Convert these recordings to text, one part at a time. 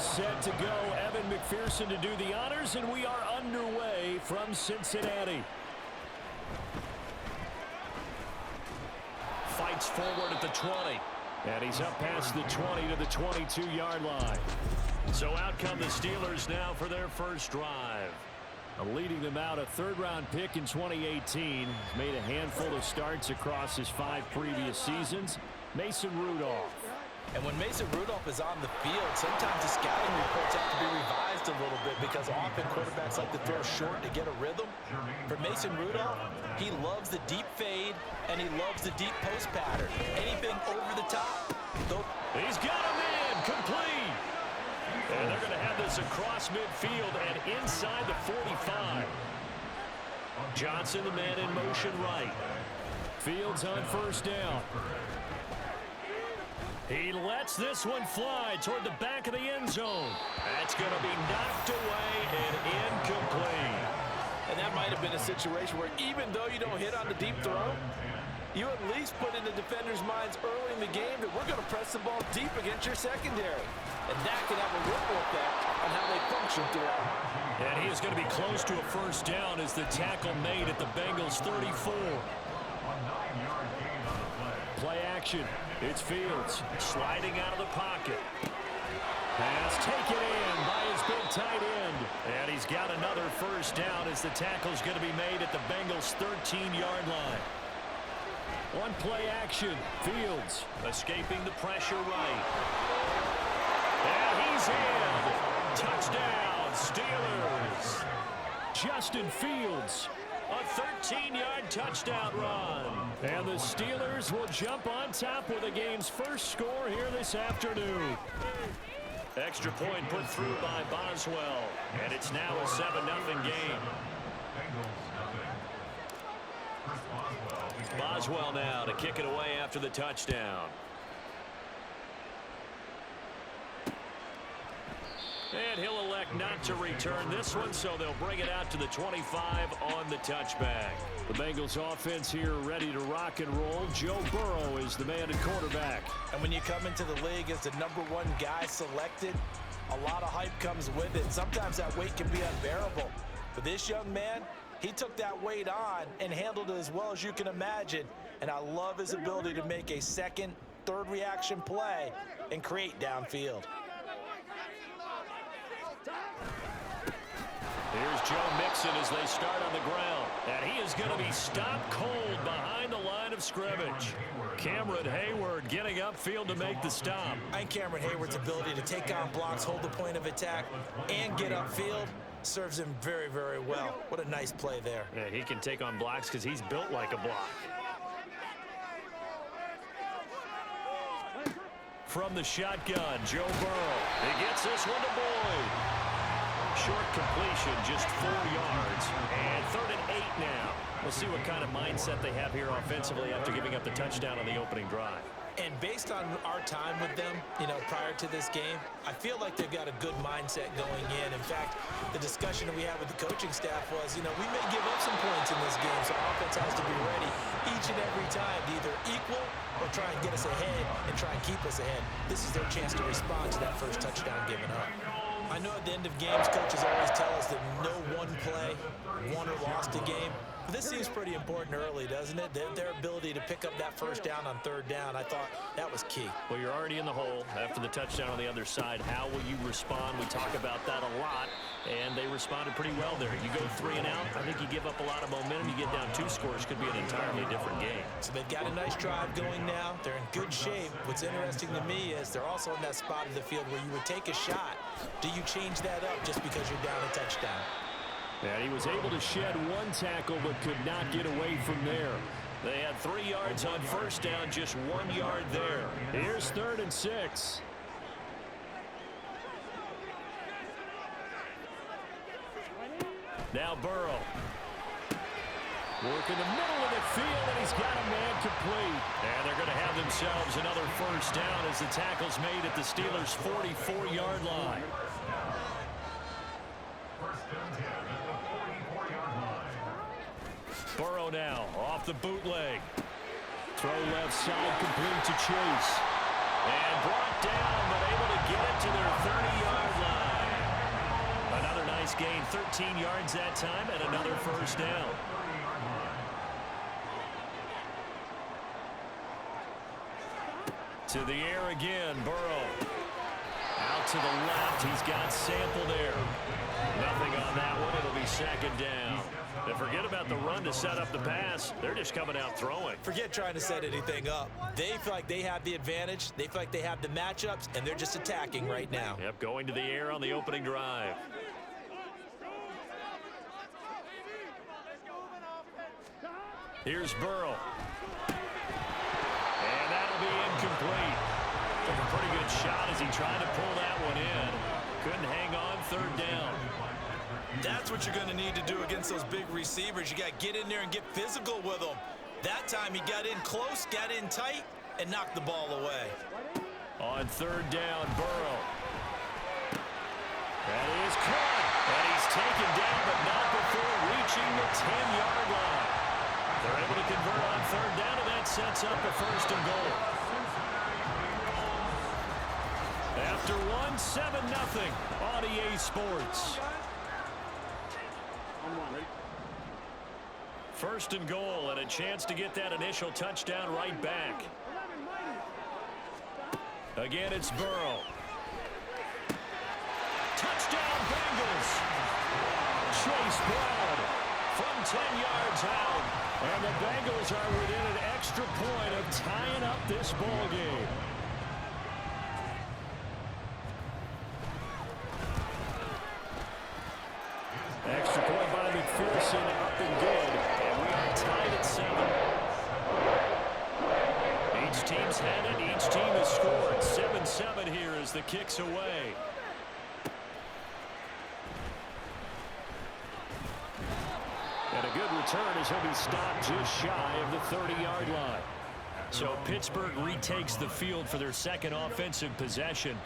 set to go. Evan McPherson to do the honors, and we are underway from Cincinnati. Fights forward at the 20. And he's up past the 20 to the 22-yard line. So out come the Steelers now for their first drive. Leading them out, a third-round pick in 2018. He's made a handful of starts across his 5 previous seasons. Mason Rudolph. And when Mason Rudolph is on the field, sometimes the scouting reports have to be revised a little bit because often quarterbacks like to throw short to get a rhythm. For Mason Rudolph, he loves the deep fade, and he loves the deep post pattern. Anything over the top. He's got him in, complete. And they're going to have this across midfield and inside the 45. Johnson, the man in motion right. Fields on first down. He lets this one fly toward the back of the end zone. That's going to be knocked away and incomplete. And that might have been a situation where even though you don't hit on the deep throw, you at least put in the defenders' minds early in the game that we're going to press the ball deep against your secondary. And that can have a ripple effect on how they function throughout. And he is going to be close to a first down as the tackle made at the Bengals' 34. Play action. It's Fields sliding out of the pocket. Pass taken in by his big tight end. And he's got another first down as the tackle's going to be made at the Bengals' 13-yard line. One play action. Fields escaping the pressure right. And he's in. Touchdown, Steelers. Justin Fields. A 13-yard touchdown run. And the Steelers will jump on top with the game's first score here this afternoon. Extra point put through by Boswell. And it's now a 7-0 game. Boswell now to kick it away after the touchdown. And he'll elect not to return this one, so they'll bring it out to the 25 on the touchback. The Bengals offense here ready to rock and roll. Joe Burrow is the man at quarterback. And when you come into the league as the #1 guy selected, a lot of hype comes with it. Sometimes that weight can be unbearable. But this young man, he took that weight on and handled it as well as you can imagine. And I love his ability to make a second, third reaction play and create downfield. Here's Joe Mixon as they start on the ground. And he is going to be stopped cold behind the line of scrimmage. Cameron Hayward getting upfield to make the stop. And Cameron Hayward's ability to take on blocks, hold the point of attack, and get upfield serves him very, very well. What a nice play there. Yeah, he can take on blocks because he's built like a block. From the shotgun, Joe Burrow. He gets this one to Boyd. Short completion, just 4 yards. And 3rd and 8 now. We'll see what kind of mindset they have here offensively after giving up the touchdown on the opening drive. And based on our time with them, prior to this game, I feel like they've got a good mindset going in. In fact, the discussion that we had with the coaching staff was, we may give up some points in this game, so our offense has to be ready each and every time to either equal or try and get us ahead and try and keep us ahead. This is their chance to respond to that first touchdown given up. I know at the end of games, coaches always tell us that no one play won or lost a game. But this seems pretty important early, doesn't it? Their ability to pick up that first down on 3rd down, I thought that was key. Well, you're already in the hole after the touchdown on the other side. How will you respond? We talk about that a lot, and they responded pretty well there. You go 3 and out, I think you give up a lot of momentum. You get down 2 scores, could be an entirely different game. So they've got a nice drive going now. They're in good shape. What's interesting to me is they're also in that spot of the field where you would take a shot. Do you change that up just because you're down a touchdown? And he was able to shed 1 tackle but could not get away from there. They had 3 yards on first down, just 1 yard there. Here's 3rd and 6. Now Burrow. Work in the middle of the field, and he's got a man complete. And they're going to have themselves another first down as the tackle's made at the Steelers' 44-yard line. Burrow now off the bootleg. Throw left side complete to Chase. And brought down, but able to get it to their 30-yard gained 13 yards that time and another first down. To the air again, Burrow. Out to the left, he's got Sample there. Nothing on that one, it'll be second down. And forget about the run to set up the pass. They're just coming out throwing. Forget trying to set anything up. They feel like they have the advantage. They feel like they have the matchups, and they're just attacking right now. Yep, going to the air on the opening drive. Here's Burrow. And that'll be incomplete. Took a pretty good shot as he tried to pull that one in. Couldn't hang on, third down. That's what you're going to need to do against those big receivers. You got to get in there and get physical with them. That time he got in close, got in tight, and knocked the ball away. On third down, Burrow. That is caught. And he's taken down, but not before reaching the 10-yard line. They're able to convert on third down, and that sets up a first and goal. After one, 7-0 on EA Sports. First and goal, and a chance to get that initial touchdown right back. Again, it's Burrow. Touchdown, Bengals. Chase Brown from 10 yards out. And the Bengals are within an extra point of tying up this ball game. Extra point by McPherson, up and good. And we are tied at 7. Each team's had it. Each team has scored. 7-7 here as the kick's away. And a good return as he'll be stopped just shy of the 30-yard line. So Pittsburgh retakes the field for their second offensive possession.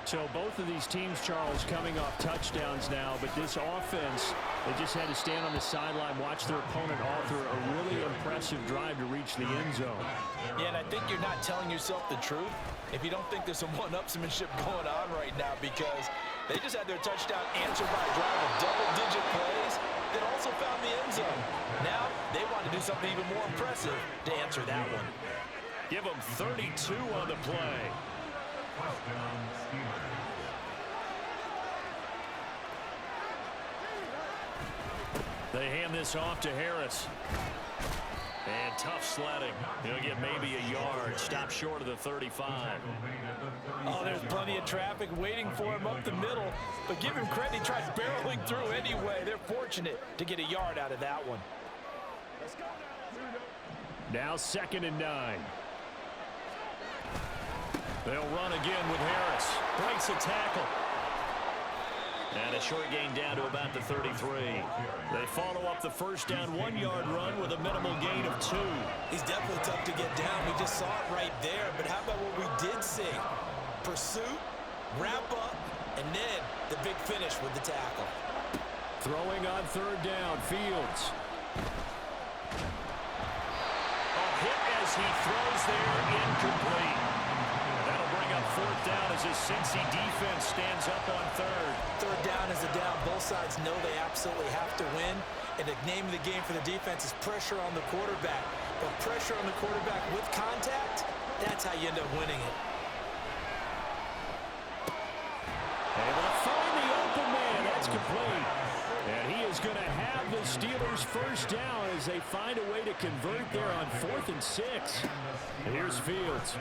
So both of these teams, Charles, coming off touchdowns now, but this offense, they just had to stand on the sideline, watch their opponent author a really impressive drive to reach the end zone. Yeah, and I think you're not telling yourself the truth if you don't think there's some one-upsmanship going on right now, because they just had their touchdown answered by a drive of double-digit plays that also found the end zone. Now they want to do something even more impressive to answer that one. Give them 32 on the play. They hand this off to Harris. And tough sledding. He'll get maybe a yard. Stop short of the 35. Oh, there's plenty of traffic waiting for him up the middle. But give him credit, he tried barreling through anyway. They're fortunate to get a yard out of that one. Now 2nd and 9. They'll run again with Harris. Breaks a tackle. And a short gain down to about the 33. They follow up the first down 1-yard run with a minimal gain of 2. He's definitely tough to get down. We just saw it right there. But how about what we did see? Pursuit, wrap up, and then the big finish with the tackle. Throwing on third down, Fields. A hit as he throws there, incomplete. That'll bring up fourth down as his Cincy defense stands up on third. Third down is a down. Both sides know they absolutely have to win. And the name of the game for the defense is pressure on the quarterback. But pressure on the quarterback with contact, that's how you end up winning it. Able to find the open man. That's complete. And he is going to have the Steelers first down as they find a way to convert there on 4th and 6. Here's Fields.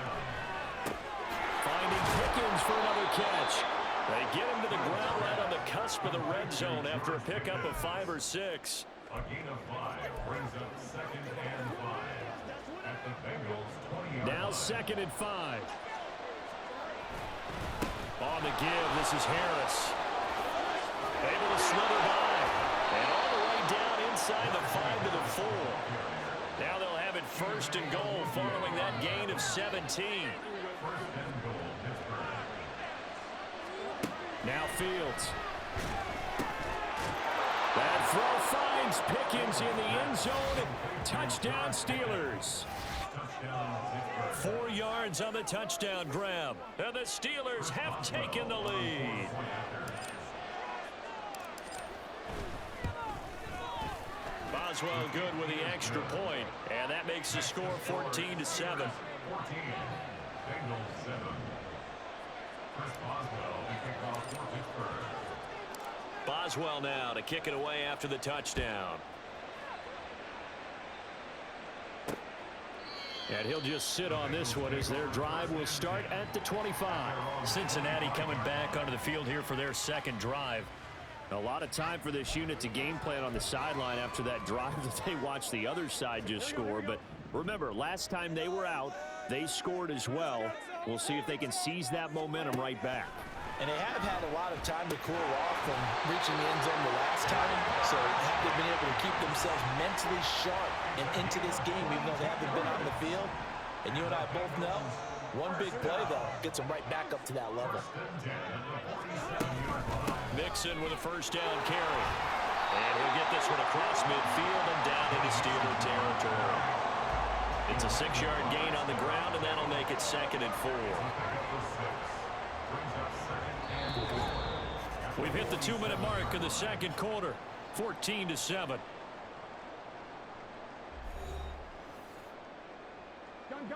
Finding Pickens for another catch. They get him to the ground right on the cusp of the red zone after a pickup of 5 or 6. A gain of 5 brings up 2nd and 5 at the Bengals 20-yard line. Now 2nd and 5. On the give, this is Harris. Able to slither by. And all the way down inside the 5 to the 4. Now they'll have it 1st and goal following that gain of 17. Now Fields. That throw finds Pickens in the end zone. Touchdown Steelers. 4 yards on the touchdown grab. And the Steelers have taken the lead. Boswell good with the extra point, and that makes the score 14-7. 14. Bengals 7. Chris Boswell to kick off for Pittsburgh. Boswell now to kick it away after the touchdown. And he'll just sit on this one as their drive will start at the 25. Cincinnati coming back onto the field here for their second drive. A lot of time for this unit to game plan on the sideline after that drive that they watched the other side just score. But remember, last time they were out, they scored as well. We'll see if they can seize that momentum right back. And they have had a lot of time to cool off from reaching the end zone the last time. So have they been able to keep themselves mentally sharp and into this game, even though they haven't been on the field? And you and I both know, one big play, though, gets them right back up to that level. Mixon with a first down carry. And he'll get this one across midfield and down into Steeler territory. It's a 6-yard gain on the ground, and that'll make it 2nd and 4. We've hit the 2-minute mark in the second quarter, 14-7.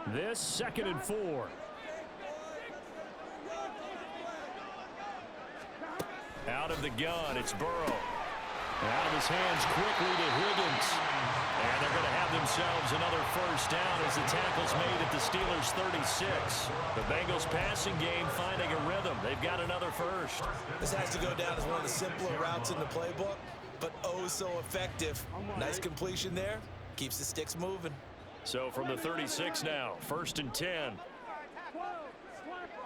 This 2nd and 4. Out of the gun, it's Burrow. Out of his hands quickly to Higgins. And they're going to have themselves another first down as the tackle's made at the Steelers' 36. The Bengals passing game finding a rhythm. They've got another first. This has to go down as one of the simpler routes in the playbook, but oh so effective. Nice completion there. Keeps the sticks moving. So from the 36 now, 1st and 10. 12,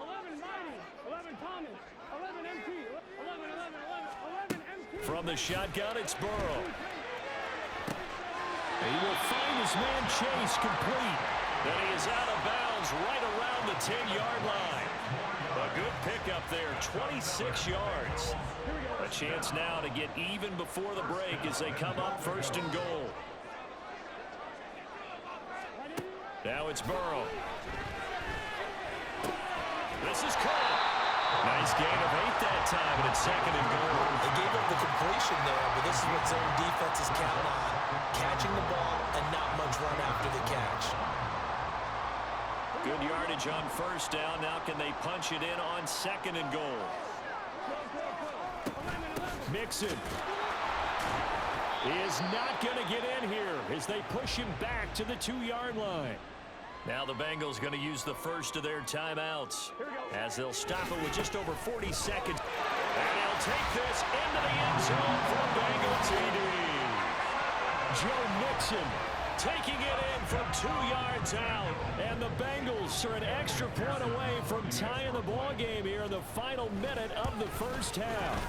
11 Mighty, 11 Thomas, 11 MT, 11 MT. From the shotgun, it's Burrow. He will find his man Chase complete. Then he is out of bounds right around the 10-yard line. A good pickup there, 26 yards. A chance now to get even before the break as they come up 1st and goal. Now it's Burrow. This is caught. Nice gain of 8 that time, and it's 2nd and goal. They gave up the completion there, but this is what zone defenses count on. Catching the ball and not much run after the catch. Good yardage on 1st down. Now can they punch it in on 2nd and goal? Mixon. He is not going to get in here as they push him back to the 2-yard line. Now the Bengals going to use the first of their timeouts as they'll stop it with just over 40 seconds. And they'll take this into the end zone for Bengal TD. Joe Mixon taking it in from 2 yards out. And the Bengals are an extra point away from tying the ball game here in the final minute of the first half.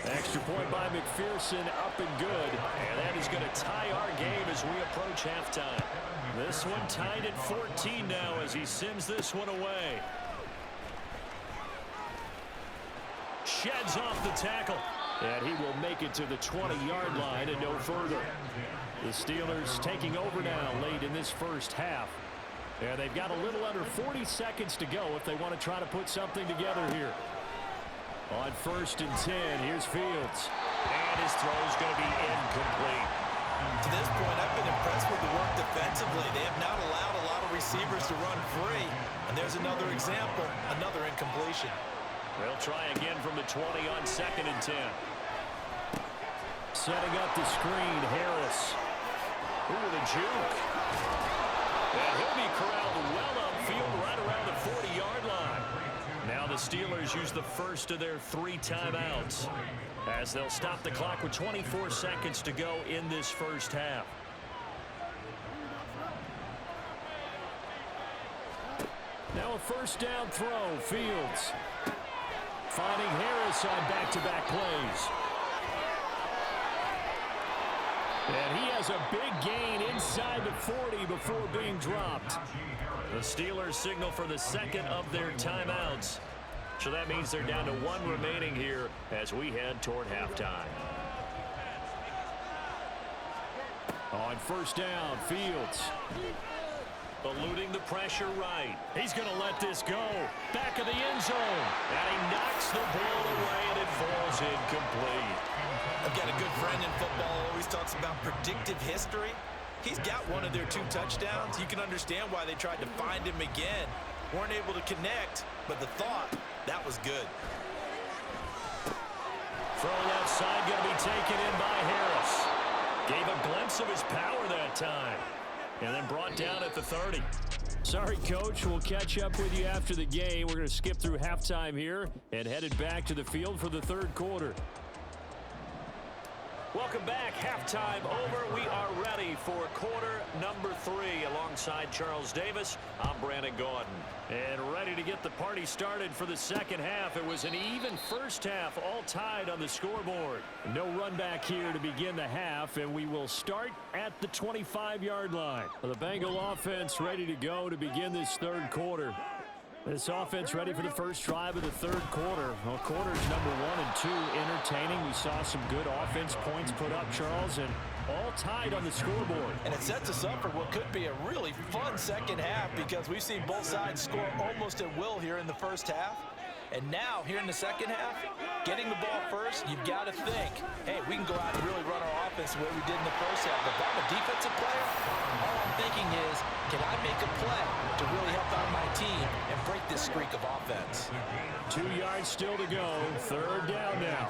Extra point by McPherson, up and good. And that is going to tie our game as we approach halftime. This one tied at 14 now as he sends this one away. Sheds off the tackle. And he will make it to the 20-yard line and no further. The Steelers taking over now late in this first half. And they've got a little under 40 seconds to go if they want to try to put something together here. On 1st and 10, here's Fields. And his throw is going to be incomplete. To this point, I've been impressed with the work defensively. They have not allowed a lot of receivers to run free. And there's another example, another incompletion. They'll try again from the 20 on 2nd and 10. Setting up the screen, Harris. Ooh, with a juke. And he'll be corralled well upfield right around the 40-yard line. Now the Steelers use the first of their 3 timeouts as they'll stop the clock with 24 seconds to go in this first half. Now a first down throw, Fields. Finding Harris on back-to-back plays. And he has a big gain inside the 40 before being dropped. The Steelers signal for the 2nd of their timeouts. So that means they're down to 1 remaining here as we head toward halftime. On 1st down, Fields. Eluding the pressure right. He's going to let this go. Back of the end zone. And he knocks the ball away, and it falls incomplete. I've got a good friend in football who always talks about predictive history. He's got one of their 2 touchdowns. You can understand why they tried to find him again. Weren't able to connect, but the thought, that was good. Throw left side going to be taken in by Harris. Gave a glimpse of his power that time. And then brought down at the 30. Sorry, Coach. We'll catch up with you after the game. We're going to skip through halftime here and headed back to the field for the third quarter. Welcome back. Halftime over. We are ready for quarter number 3. Alongside Charles Davis, I'm Brandon Gaudin. And ready to get the party started for the second half. It was an even first half, all tied on the scoreboard. No run back here to begin the half, and we will start at the 25-yard line. The Bengal offense ready to go to begin this third quarter. This offense ready for the first drive of the third quarter. Well, quarters number 1 and 2 entertaining. We saw some good offense points put up, Charles, and all tied on the scoreboard. And it sets us up for what could be a really fun second half because we've seen both sides score almost at will here in the first half. And now, here in the second half, getting the ball first, you've got to think, hey, we can go out and really run our offense the way we did in the first half. But if I'm a defensive player, all I'm thinking is, can I make a play to really help out my team and break this streak of offense? 2 yards still to go. Third down now.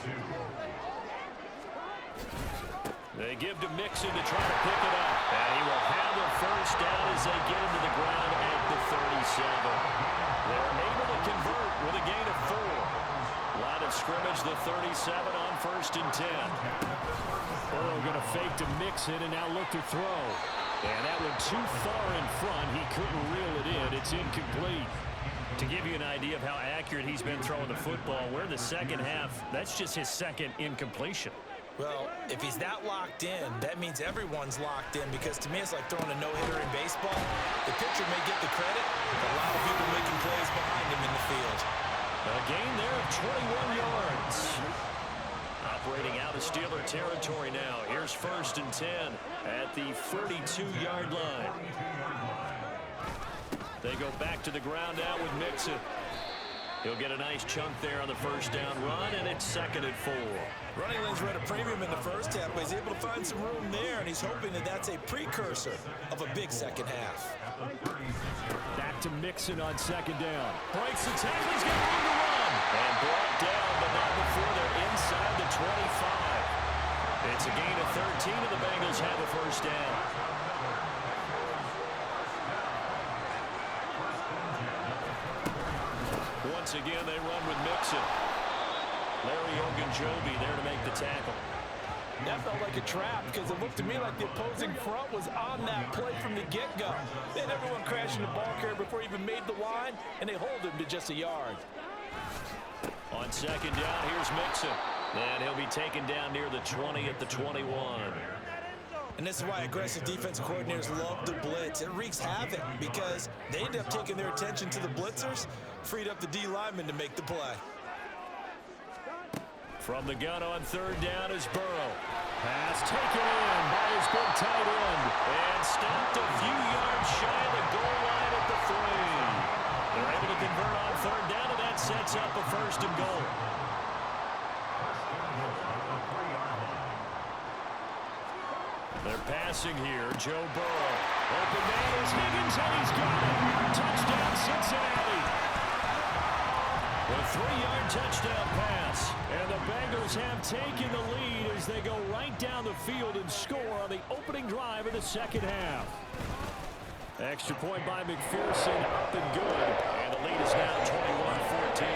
They give to Mixon to try to pick it up. And he will have the first down as they get him to the ground at the 37. They're able to convert with a gain of 4. Line of scrimmage, the 37 on 1st and 10. Burrow going to fake to Mixon and now look to throw. And that went too far in front. He couldn't reel it in. It's incomplete. To give you an idea of how accurate he's been throwing the football, we're in the second half. That's just his second incompletion. Well, if he's that locked in, that means everyone's locked in because to me it's like throwing a no-hitter in baseball. The pitcher may get the credit, but a lot of people making plays behind him in the field. A gain there of 21 yards. Operating out of Steeler territory now. Here's 1st and 10 at the 42-yard line. They go back to the ground now with Mixon. He'll get a nice chunk there on the first down run, and it's 2nd and 4. Running lanes were at a premium in the first half, but he's able to find some room there, and he's hoping that that's a precursor of a big second half. Back to Mixon on 2nd down. Breaks the tackle. He's got room to run. And brought down, but not before they're inside the 25. It's a gain of 13, and the Bengals have a first down. Once again, they run with Mixon. Larry Ogunjobi there to make the tackle. That felt like a trap because it looked to me like the opposing front was on that play from the get-go. They had everyone crashing the ball carrier before he even made the line, and they hold him to just a yard. On 2nd down, here's Mixon. And he'll be taken down near the 20 at the 21. And this is why aggressive defensive coordinators love to blitz. It wreaks havoc because they end up taking their attention to the blitzers, freed up the D lineman to make the play. From the gun on 3rd down is Burrow. Pass taken in by his big tight end. And stopped a few yards shy of the goal line at the 3. They're able to convert on 3rd down, and that sets up a 1st and goal. They're passing here. Joe Burrow. Open man is Higgins, and he's got it. Touchdown, Cincinnati. A 3-yard touchdown pass. And the Bengals have taken the lead as they go right down the field and score on the opening drive of the second half. Extra point by McPherson, up and good. And the lead is now 21-14.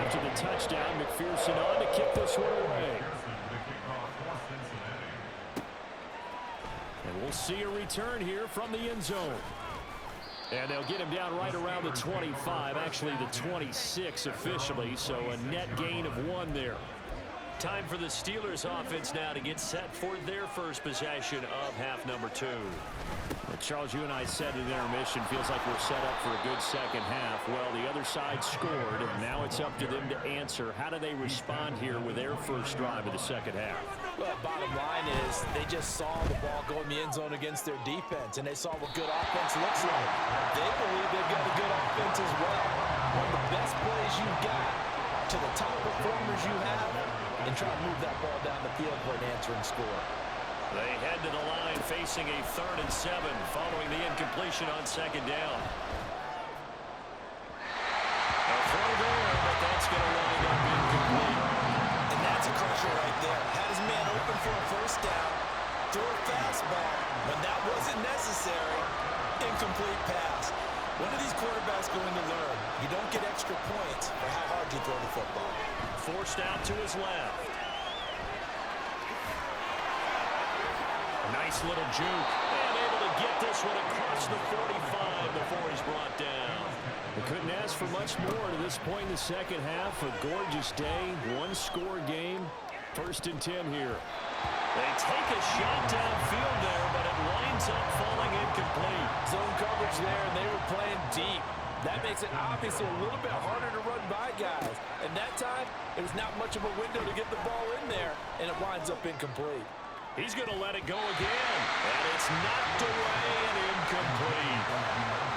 After the touchdown, McPherson on to kick this one away. And we'll see a return here from the end zone. And they'll get him down right around the 25, actually the 26 officially, so a net gain of 1 there. Time for the Steelers offense now to get set for their first possession of half number 2. Well, Charles, you and I said at intermission, feels like we're set up for a good second half. Well, the other side scored, and now it's up to them to answer. How do they respond here with their first drive of the second half? Well, bottom line is they just saw the ball go in the end zone against their defense, and they saw what good offense looks like. They believe they've got a good offense as well. One of the best plays you've got to the top performers you have, and try to move that ball down the field for an answering score. They head to the line facing a 3rd and 7 following the incompletion on second down. A throw there, but that's going to wind up incomplete. And that's a crusher right there. Had his man open for a first down, threw a fastball. When that wasn't necessary, incomplete pass. When are these quarterbacks going to learn? You don't get extra points for how hard you throw the football. Forced out to his left. Nice little juke. And able to get this one across the 45 before he's brought down. They couldn't ask for much more to this point in the second half. A gorgeous day, one-score game. 1st and 10 here. They take a shot downfield there, but it winds up falling incomplete. Zone coverage there, and they were playing deep. That makes it obviously a little bit harder to run by guys. And that time, it was not much of a window to get the ball in there, and it winds up incomplete. He's going to let it go again, and it's knocked away and incomplete.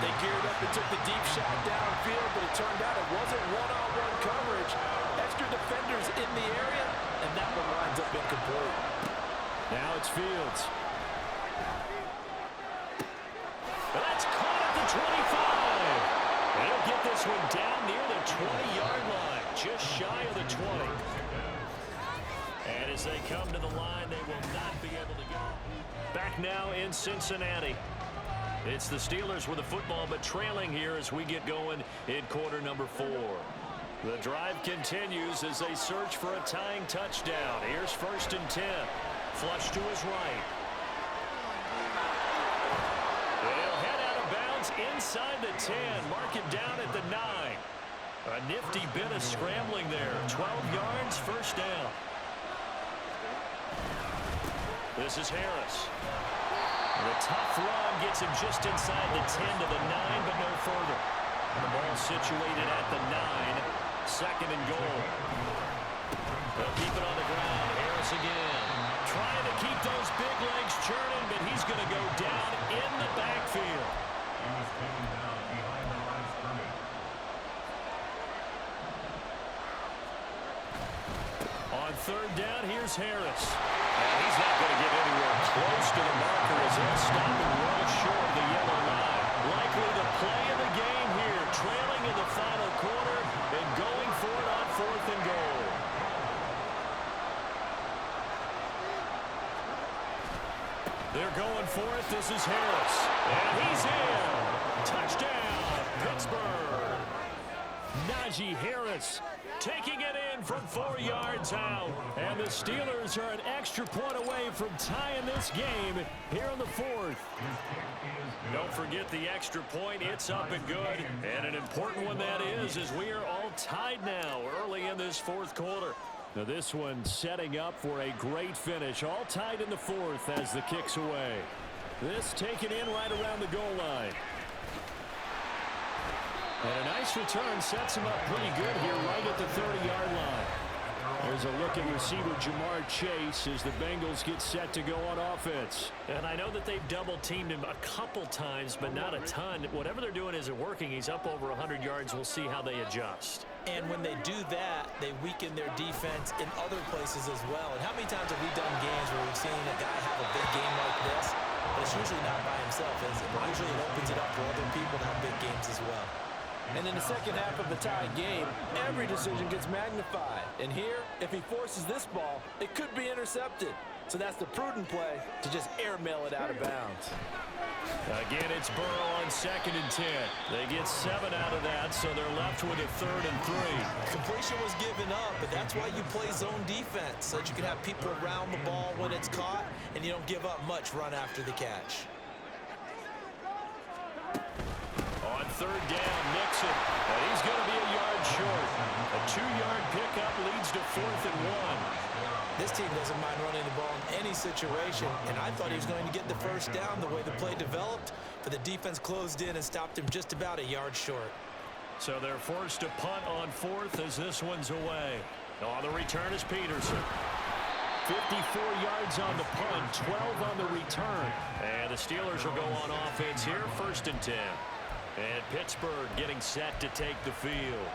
They geared up and took the deep shot downfield, but it turned out it wasn't one-on-one coverage. Extra defenders in the area, and that one winds up incomplete. Now it's Fields. That's caught at the 25. He'll get this one down near the 20-yard line, just shy of the 20. And as they come to the line, they will not be able to go. Back now in Cincinnati. It's the Steelers with the football, but trailing here as we get going in quarter number 4. The drive continues as they search for a tying touchdown. Here's 1st and 10. Flush to his right. They'll head out of bounds inside the 10. Mark it down at the 9. A nifty bit of scrambling there. 12 yards, 1st down. This is Harris. The tough run gets him just inside the 10 to the 9, but no further. The ball situated at the 9. 2nd and goal. They'll keep it on the ground. Harris again. Trying to keep those big legs churning, but he's going to go down in the backfield. He was taken down behind the line of scrimmage. On 3rd down, here's Harris. And he's not going to get anywhere close to the marker as they'll stop him well short of the yellow line. Likely the play of the game here, trailing in the final quarter and going for it on 4th and goal. They're going for it. This is Harris. And he's in. Touchdown, Pittsburgh. Najee Harris taking it in from 4 yards out. And the Steelers are an extra point away from tying this game here in the 4th. Don't forget the extra point. It's up and good. And an important one that is, as we are all tied now early in this 4th quarter. Now this one setting up for a great finish. All tied in the 4th as the kick's away. This taken in right around the goal line. And a nice return sets him up pretty good here right at the 30-yard line. There's a look at receiver Jamar Chase as the Bengals get set to go on offense. And I know that they've double-teamed him a couple times, but not a ton. Whatever they're doing isn't working. He's up over 100 yards. We'll see how they adjust. And when they do that, they weaken their defense in other places as well. And how many times have we done games where we've seen a guy have a big game like this? But it's usually not by himself, is it? Usually it opens it up for other people to have big games as well. And in the second half of the tied game, every decision gets magnified. And here, if he forces this ball, it could be intercepted. So that's the prudent play to just airmail it out of bounds. Again, it's Burrow on 2nd and 10. They get 7 out of that, so they're left with a 3rd and 3. Completion was given up, but that's why you play zone defense, so that you can have people around the ball when it's caught, and you don't give up much run after the catch. On 3rd down, Nixon. And he's going to be a yard short. A 2-yard pickup leads to 4th and 1. This team doesn't mind running the ball in any situation, and I thought he was going to get the first down the way the play developed, but the defense closed in and stopped him just about a yard short. So they're forced to punt on 4th as this one's away. On the return is Peterson. 54 yards on the punt, 12 on the return. And the Steelers will go on offense here, 1st and 10. And Pittsburgh getting set to take the field.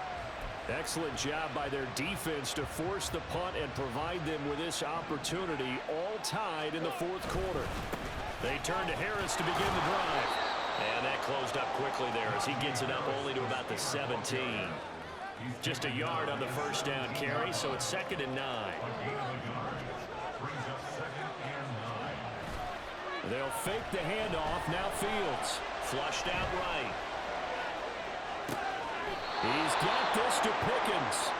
Excellent job by their defense to force the punt and provide them with this opportunity, all tied in the 4th quarter. They turn to Harris to begin the drive. And that closed up quickly there as he gets it up only to about the 17. Just a yard on the first down carry, so it's 2nd and 9. They'll fake the handoff. Now Fields. Flushed out right. He's got this to Pickens.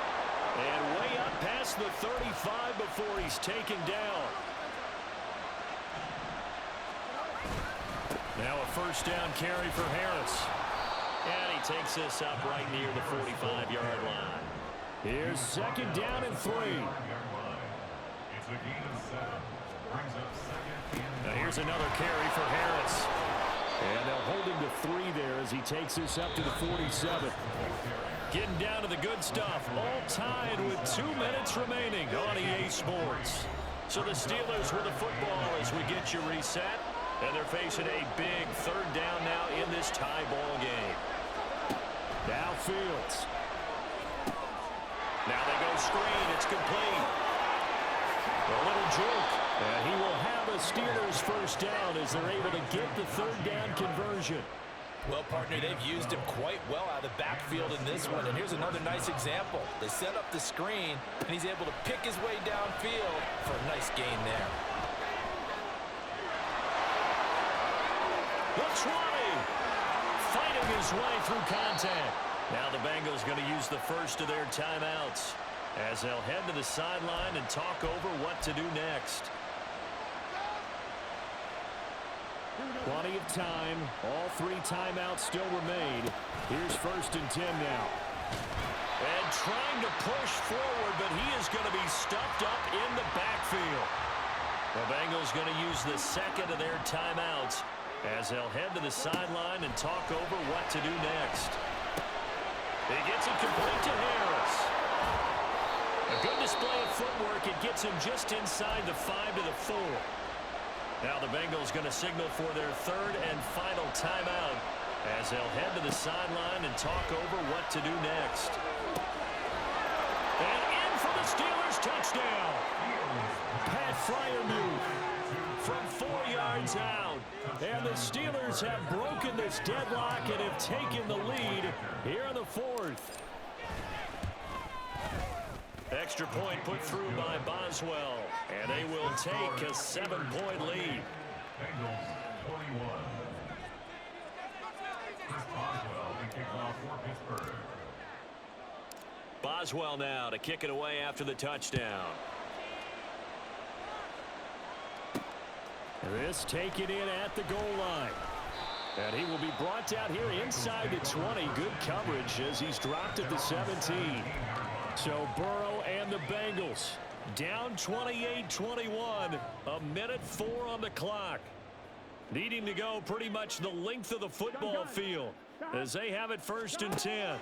And way up past the 35 before he's taken down. Now a first down carry for Harris. And he takes this up right near the 45-yard line. Here's 2nd down and 3. It's a gain of 7. Brings up 2nd and 9. Now here's another carry for Harris. And they'll hold him to 3 there as he takes this up to the 47. Getting down to the good stuff. All tied with 2 minutes remaining on EA Sports. So the Steelers with the football as we get you reset. And they're facing a big 3rd down now in this tie ball game. Now Fields. Now they go screen. It's complete. A little juke. And he will have a Steelers first down as they're able to get the 3rd down conversion. Well, partner, they've used him quite well out of the backfield in this one. And here's another nice example. They set up the screen, and he's able to pick his way downfield for a nice gain there. The 20. Fighting his way through contact. Now the Bengals going to use the first of their timeouts as they'll head to the sideline and talk over what to do next. Plenty of time. All 3 timeouts still remain. Here's 1st and 10 now. And trying to push forward, but he is going to be stuffed up in the backfield. The Bengals going to use the 2nd of their timeouts as they'll head to the sideline and talk over what to do next. He gets it complete to Harris. A good display of footwork. It gets him just inside the 5 to the 4. Now the Bengals going to signal for their 3rd and final timeout as they'll head to the sideline and talk over what to do next. And in for the Steelers touchdown. Pat Freiermuth from 4 yards out. And the Steelers have broken this deadlock and have taken the lead here in the 4th. Extra point put through by Boswell, and they will take a 7-point lead. Bengals 21. Chris Boswell to kick off for Pittsburgh. Boswell now to kick it away after the touchdown. This taken in at the goal line. And he will be brought down here inside the 20. Good coverage as he's dropped at the 17. So Burrow and the Bengals down 28-21. A minute 4 on the clock. Needing to go pretty much the length of the football field as they have it 1st and 10.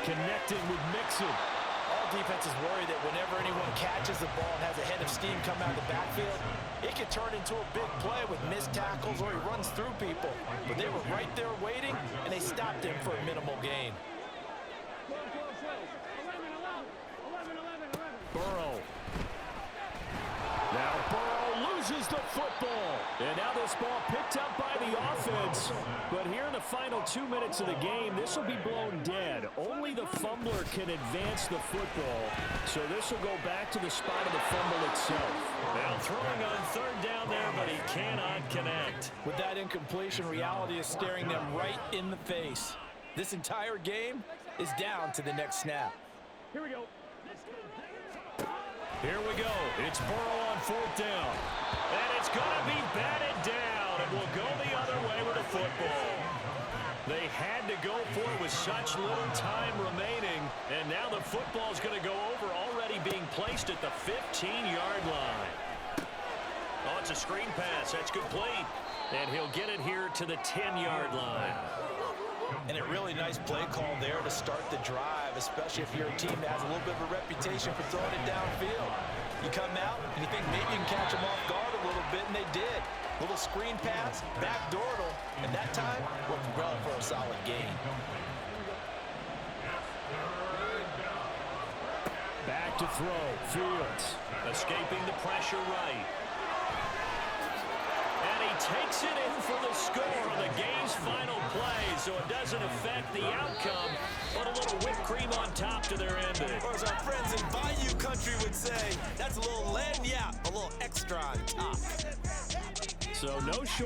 Connecting with Mixon. All defenses worry that whenever anyone catches the ball and has a head of steam come out of the backfield, it can turn into a big play with missed tackles or he runs through people. But they were right there waiting, and they stopped him for a minimal gain. Burrow. Now Burrow loses the football. And now this ball picked up by the offense. But here in the final 2 minutes of the game, this will be blown dead. Only the fumbler can advance the football. So this will go back to the spot of the fumble itself. Now throwing on 3rd down there, but he cannot connect. With that incompletion, reality is staring them right in the face. This entire game is down to the next snap. Here we go. Here we go. It's Burrow on 4th down. And it's going to be batted down. And we'll go the other way with the football. They had to go for it with such little time remaining, and now the football's going to go over, already being placed at the 15-yard line. Oh, it's a screen pass. That's complete. And he'll get it here to the 10-yard line. And a really nice play call there to start the drive, especially if you're a team that has a little bit of a reputation for throwing it downfield. You come out and you think maybe you can catch them off guard a little bit, and they did. Little screen pass, backdoored them, and that time, we're going for a solid gain. Back to throw. Fields escaping the pressure right. And he takes it in for the score on the game's final play, so it doesn't affect the outcome, but a little whipped cream on top to their ending. Or as our friends in Bayou Country would say, that's a little lagniappe, a little extra on top. So no short.